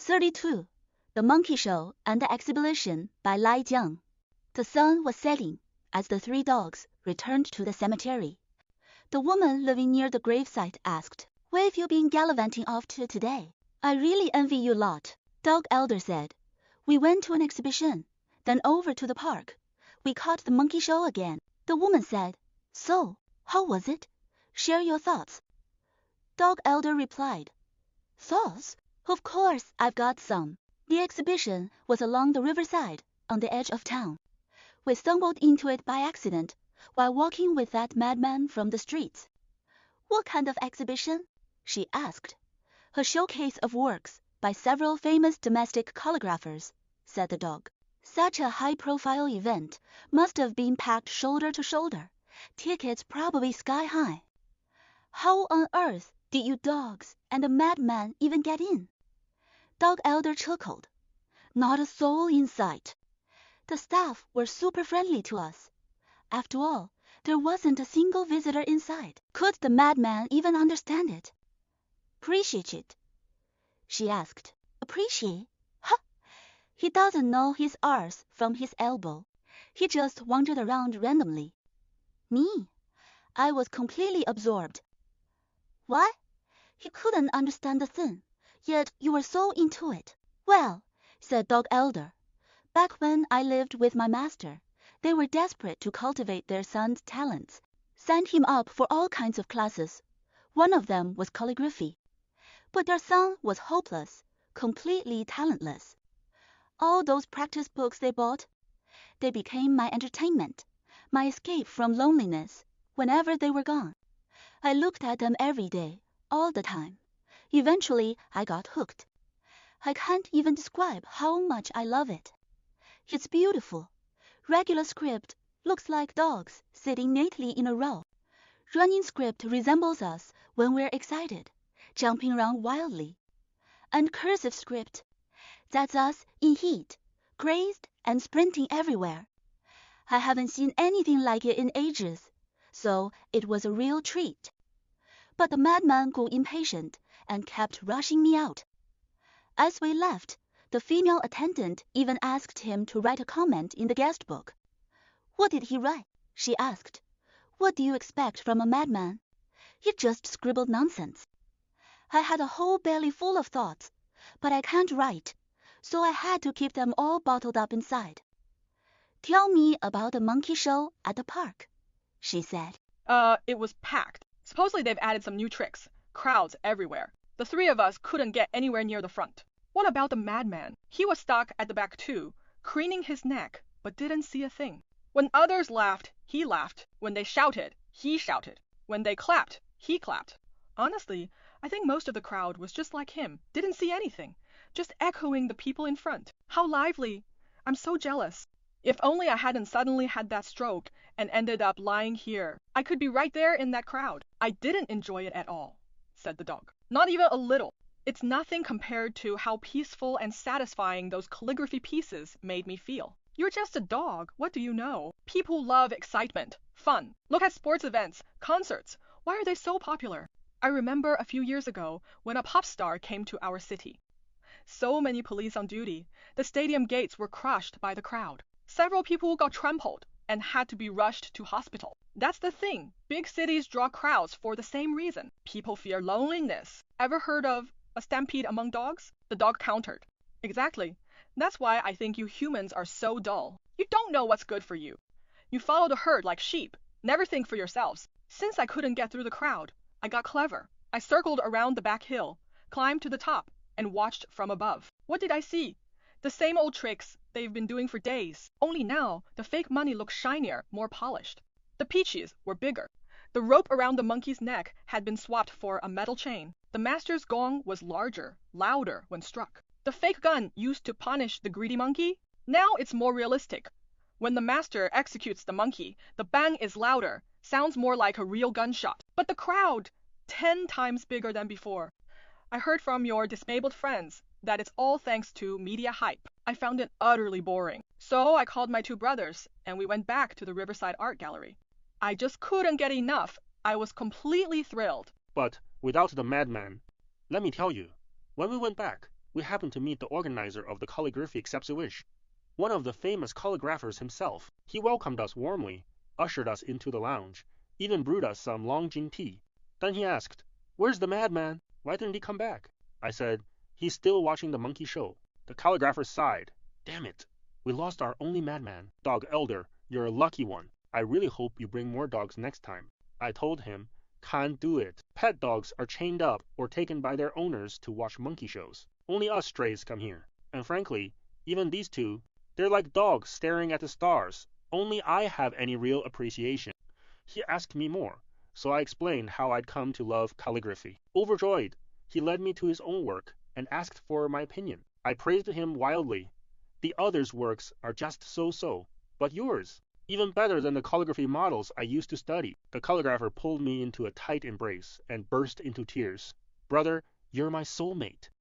32. The Monkey Show and the Exhibition by Jiang. The sun was setting as the three dogs returned to the cemetery. The woman living near the gravesite asked, "Where have you been gallivanting off to today?" "I really envy you lot," Dog Elder said. "We went to an exhibition, then over to the park. We caught the monkey show again." The woman said, "So, how was it? Share your thoughts." Dog Elder replied, "Thoughts? Of course I've got some. The exhibition was along the riverside on the edge of town. We stumbled into it by accident while walking with that madman from the streets." "What kind of exhibition?" she asked. "A showcase of works by several famous domestic calligraphers," said the dog. "Such a high-profile event must have been packed shoulder to shoulder, tickets probably sky high. How on earth did you dogs and the madman even get in?" Dog Elder chuckled. "Not a soul in sight. The staff were super friendly to us. After all, there wasn't a single visitor inside. Could the madman even understand it?" "Appreciate it?" she asked. "Appreciate? Huh! He doesn't know his arse from his elbow. He just wandered around randomly. Me, I was completely absorbed." "What? He couldn't understand the thing, yet you were so into it." "Well," said Dog Elder, "back when I lived with my master, they were desperate to cultivate their son's talents, signed him up for all kinds of classes. One of them was calligraphy. But their son was hopeless, completely talentless. All those practice books they bought, they became my entertainment, my escape from loneliness whenever they were gone. I looked at them every day, all the time. Eventually I got hooked. I can't even describe how much I love it. It's beautiful. Regular script looks like dogs sitting neatly in a row. Running script resembles us when we're excited, jumping around wildly. And cursive script, that's us in heat, crazed and sprinting everywhere. I haven't seen anything like it in ages, so it was a real treat." But the madman grew impatient and kept rushing me out. As we left, the female attendant even asked him to write a comment in the guest book. "What did he write?" she asked. "What do you expect from a madman? He just scribbled nonsense." I had a whole belly full of thoughts, but I can't write, so I had to keep them all bottled up inside. "Tell me about the monkey show at the park," she said. It was packed. Supposedly they've added some new tricks. Crowds everywhere. The three of us couldn't get anywhere near the front. What about the madman? He was stuck at the back too, craning his neck, but didn't see a thing. When others laughed, he laughed. When they shouted, he shouted. When they clapped, he clapped. Honestly, I think most of the crowd was just like him, didn't see anything, just echoing the people in front. How lively! I'm so jealous. If only I hadn't suddenly had that stroke and ended up lying here. I could be right there in that crowd. I didn't enjoy it at all," said the dog. "Not even a little. It's nothing compared to how peaceful and satisfying those calligraphy pieces made me feel. You're just a dog. What do you know? People love excitement, fun. Look at sports events, concerts. Why are they so popular? I remember a few years ago when a pop star came to our city. So many police on duty. The stadium gates were crushed by the crowd. Several people got trampled and had to be rushed to hospital. That's the thing. Big cities draw crowds for the same reason. People fear loneliness. Ever heard of a stampede among dogs? The dog countered. Exactly. That's why I think you humans are so dull. You don't know what's good for you. You follow the herd like sheep. Never think for yourselves. Since I couldn't get through the crowd, I got clever. I circled around the back hill, climbed to the top, and watched from above. What did I see? The same old tricks they've been doing for days. Only now, the fake money looked shinier, more polished. The peaches were bigger. The rope around the monkey's neck had been swapped for a metal chain. The master's gong was larger, louder when struck. The fake gun used to punish the greedy monkey, now it's more realistic. When the master executes the monkey, the bang is louder, sounds more like a real gunshot. But the crowd, 10 times bigger than before. I heard from your disabled friends that it's all thanks to media hype. I found it utterly boring. So I called my two brothers, and we went back to the Riverside Art Gallery. I just couldn't get enough. I was completely thrilled. But without the madman, let me tell you, when we went back, we happened to meet the organizer of the calligraphy exhibition, one of the famous calligraphers himself. He welcomed us warmly, ushered us into the lounge, even brewed us some Longjing tea. Then he asked, "Where's the madman? Why didn't he come back?" I said, "He's still watching the monkey show." The calligrapher sighed. "Damn it. We lost our only madman. Dog Elder, you're a lucky one. I really hope you bring more dogs next time." I told him, "Can't do it. Pet dogs are chained up or taken by their owners to watch monkey shows. Only us strays come here. And frankly, even these two, they're like dogs staring at the stars. Only I have any real appreciation." He asked me more, so I explained how I'd come to love calligraphy. Overjoyed, he led me to his own work and asked for my opinion. I praised him wildly. "The others' works are just so-so, but yours, even better than the calligraphy models I used to study." The calligrapher pulled me into a tight embrace and burst into tears. "Brother, you're my soulmate.